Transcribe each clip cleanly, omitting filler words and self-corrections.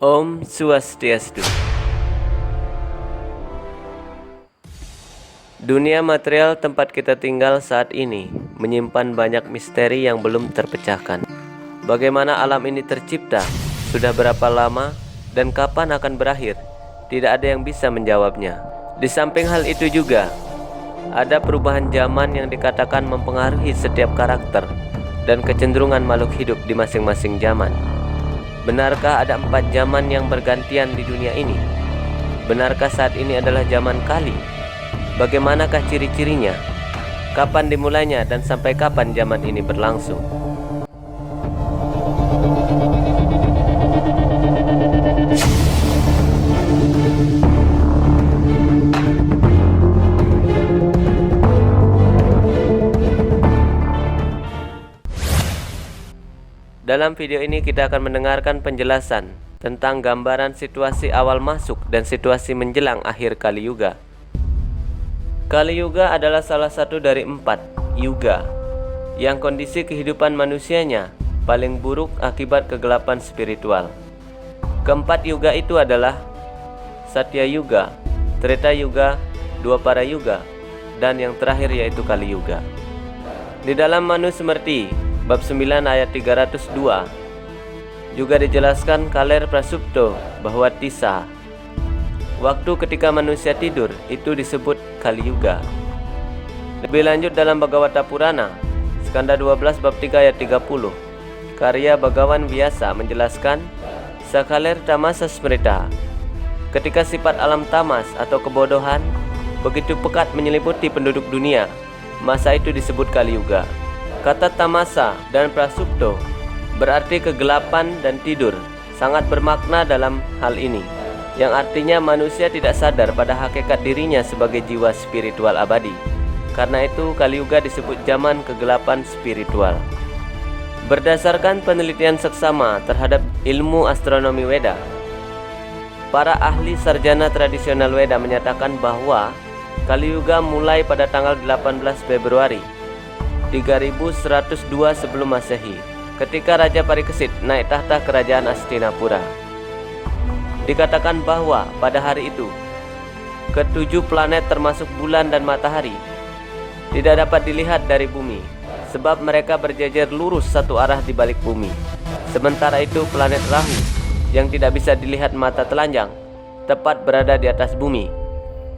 Om Swastiastu. Dunia material tempat kita tinggal saat ini menyimpan banyak misteri yang belum terpecahkan. Bagaimana alam ini tercipta, sudah berapa lama, dan kapan akan berakhir? Tidak ada yang bisa menjawabnya. Di samping hal itu juga, ada perubahan zaman yang dikatakan mempengaruhi setiap karakter dan kecenderungan makhluk hidup di masing-masing zaman. Benarkah ada 4 zaman yang bergantian di dunia ini? Benarkah saat ini adalah zaman kali? Bagaimanakah ciri-cirinya? Kapan dimulainya dan sampai kapan zaman ini berlangsung? Dalam video ini kita akan mendengarkan penjelasan tentang gambaran situasi awal masuk dan situasi menjelang akhir Kali Yuga. Kali Yuga adalah salah satu dari 4 yuga yang kondisi kehidupan manusianya paling buruk akibat kegelapan spiritual. Keempat yuga itu adalah Satya Yuga, Treta Yuga, Dwapara Yuga, dan yang terakhir yaitu Kali Yuga. Di dalam Manusmriti bab 9 ayat 302 juga dijelaskan Kaler Prasupto bahwa Tisa, waktu ketika manusia tidur, itu disebut Kali Yuga. Lebih lanjut dalam Bhagavata Purana Skanda 12 bab 3 ayat 30, karya Bhagawan Vyasa menjelaskan Sakaler Tamasa Smrita, ketika sifat alam tamas atau kebodohan begitu pekat menyelimuti penduduk dunia, masa itu disebut Kali Yuga. Kata tamasa dan prasupto berarti kegelapan dan tidur, sangat bermakna dalam hal ini, yang artinya manusia tidak sadar pada hakikat dirinya sebagai jiwa spiritual abadi. Karena itu Kali Yuga disebut zaman kegelapan spiritual. Berdasarkan penelitian seksama terhadap ilmu astronomi Weda, para ahli sarjana tradisional Weda menyatakan bahwa Kali Yuga mulai pada tanggal 18 Februari 3102 sebelum Masehi, ketika Raja Parikesit naik tahta kerajaan Hastinapura. Dikatakan bahwa pada hari itu, ke-7 planet termasuk bulan dan matahari tidak dapat dilihat dari bumi, sebab mereka berjejer lurus satu arah di balik bumi. Sementara itu planet Rahu, yang tidak bisa dilihat mata telanjang, tepat berada di atas bumi,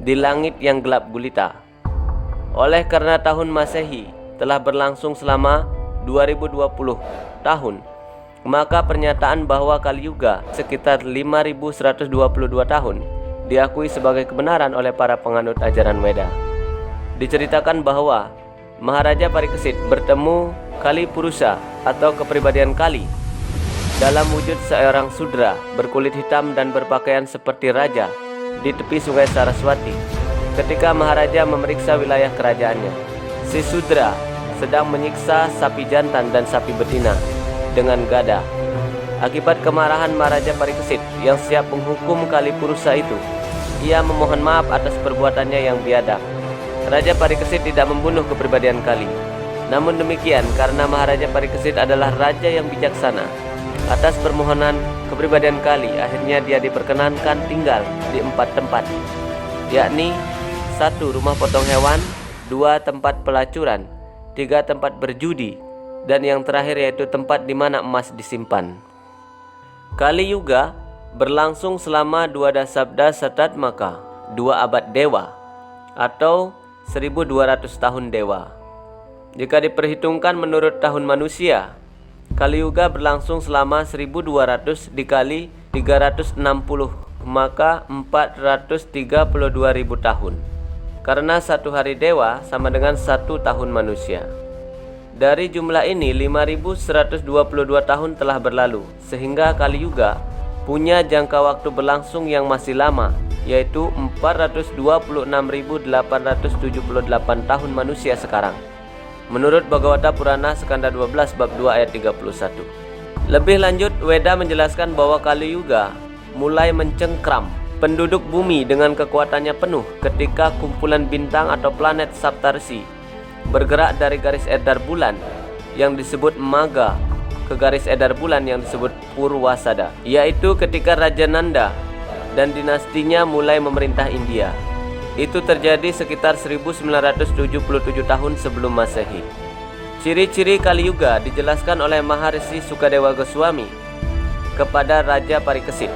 di langit yang gelap gulita. Oleh karena tahun Masehi telah berlangsung selama 2020 tahun, maka pernyataan bahwa Kali Yuga sekitar 5122 tahun diakui sebagai kebenaran oleh para penganut ajaran Weda. Diceritakan bahwa Maharaja Parikesit bertemu Kali Purusa atau kepribadian Kali dalam wujud seorang sudra berkulit hitam dan berpakaian seperti raja di tepi sungai Saraswati ketika Maharaja memeriksa wilayah kerajaannya. Si sudra sedang menyiksa sapi jantan dan sapi betina dengan gada. Akibat kemarahan Maharaja Parikesit yang siap menghukum Kali Purusa itu, ia memohon maaf atas perbuatannya yang biadab. Raja Parikesit tidak membunuh kepribadian Kali. Namun demikian, karena Maharaja Parikesit adalah raja yang bijaksana, atas permohonan kepribadian Kali, akhirnya dia diperkenankan tinggal di 4 tempat, yakni 1 rumah potong hewan, 2 tempat pelacuran, 3 tempat berjudi, dan yang terakhir yaitu tempat di mana emas disimpan. Kali Yuga berlangsung selama 2 dasabda Satatmaka, 2 abad dewa, atau 1200 tahun dewa. Jika diperhitungkan menurut tahun manusia, Kali Yuga berlangsung selama 1200 dikali 360, maka 432.000 tahun. Karena 1 hari dewa sama dengan 1 tahun manusia. Dari jumlah ini 5122 tahun telah berlalu, sehingga Kali Yuga punya jangka waktu berlangsung yang masih lama, yaitu 426.878 tahun manusia sekarang, menurut Bhagavata Purana Skanda 12 bab 2 ayat 31. Lebih lanjut, Weda menjelaskan bahwa Kali Yuga mulai mencengkram penduduk bumi dengan kekuatannya penuh ketika kumpulan bintang atau planet Saptarsi bergerak dari garis edar bulan yang disebut Maga ke garis edar bulan yang disebut Purwasada, yaitu ketika Raja Nanda dan dinastinya mulai memerintah India. Itu terjadi sekitar 1977 tahun sebelum Masehi. Ciri-ciri Kali Yuga dijelaskan oleh Maharishi Sukadewa Goswami kepada Raja Parikesit.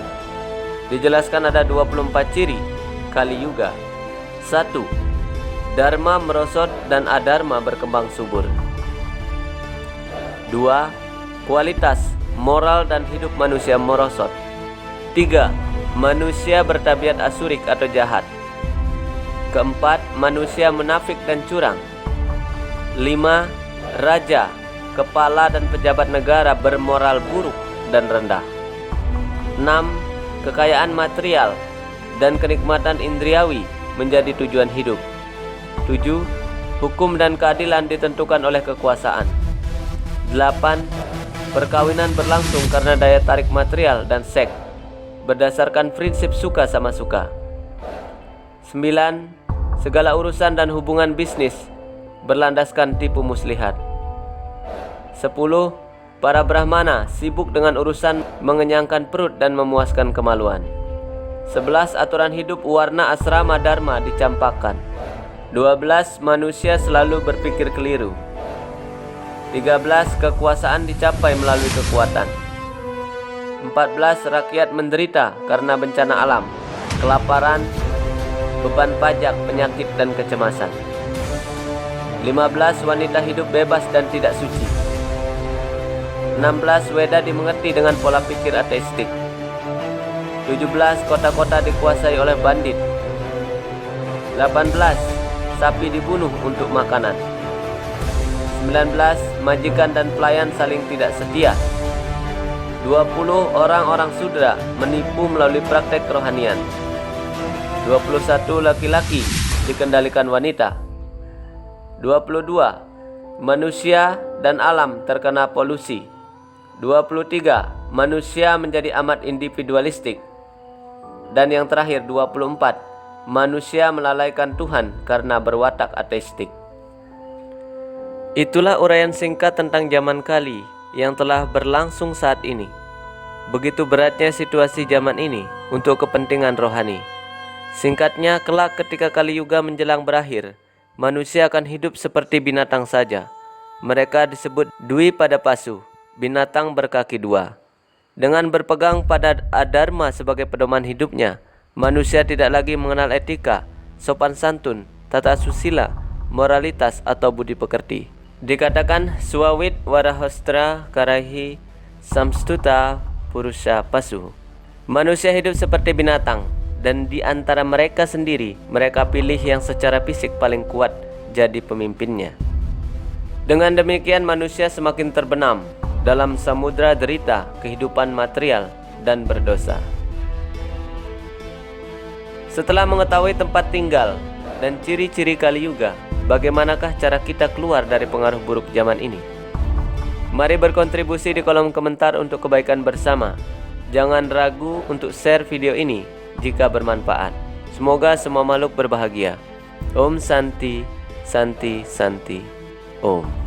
Dijelaskan ada 24 ciri Kali Yuga. 1. Dharma merosot dan adharma berkembang subur. 2. Kualitas moral dan hidup manusia merosot. 3. Manusia bertabiat asurik atau jahat. Keempat, manusia munafik dan curang. 5. Raja, kepala dan pejabat negara bermoral buruk dan rendah. 6. Kekayaan material dan kenikmatan indriawi menjadi tujuan hidup. 7. Hukum dan keadilan ditentukan oleh kekuasaan. 8. Perkawinan berlangsung karena daya tarik material dan seks berdasarkan prinsip suka sama suka. 9. Segala urusan dan hubungan bisnis berlandaskan tipu muslihat. 10. Para Brahmana sibuk dengan urusan mengenyangkan perut dan memuaskan kemaluan. 11. Aturan hidup warna asrama dharma dicampakkan. 12. Manusia selalu berpikir keliru. 13. Kekuasaan dicapai melalui kekuatan. 14. Rakyat menderita karena bencana alam, kelaparan, beban pajak, penyakit, dan kecemasan. 15. Wanita hidup bebas dan tidak suci. 16. Weda dimengerti dengan pola pikir ateistik. 17. Kota-kota dikuasai oleh bandit. 18. Sapi dibunuh untuk makanan. 19. Majikan dan pelayan saling tidak setia. 20. Orang-orang sudra menipu melalui praktek kerohanian. 21. Laki-laki dikendalikan wanita. 22. Manusia dan alam terkena polusi. 23. Manusia menjadi amat individualistik. Dan yang terakhir 24. Manusia melalaikan Tuhan karena berwatak ateistik. Itulah uraian singkat tentang zaman Kali yang telah berlangsung saat ini. Begitu beratnya situasi zaman ini untuk kepentingan rohani. Singkatnya, kelak ketika Kali Yuga menjelang berakhir, manusia akan hidup seperti binatang saja. Mereka disebut Dwi pada Pasu, binatang berkaki dua. Dengan berpegang pada adharma sebagai pedoman hidupnya, manusia tidak lagi mengenal etika, sopan santun, tata susila, moralitas atau budi pekerti. Dikatakan Swawit Warahostra Karahi Samstuta Purusha Pasu. Manusia hidup seperti binatang, dan di antara mereka sendiri, mereka pilih yang secara fisik paling kuat jadi pemimpinnya. Dengan demikian manusia semakin terbenam dalam samudra derita kehidupan material dan berdosa. Setelah mengetahui tempat tinggal dan ciri-ciri Kali Yuga, bagaimanakah cara kita keluar dari pengaruh buruk zaman ini? Mari berkontribusi di kolom komentar untuk kebaikan bersama. Jangan ragu untuk share video ini jika bermanfaat. Semoga semua makhluk berbahagia. Om Santi, Santi, Santi. Om.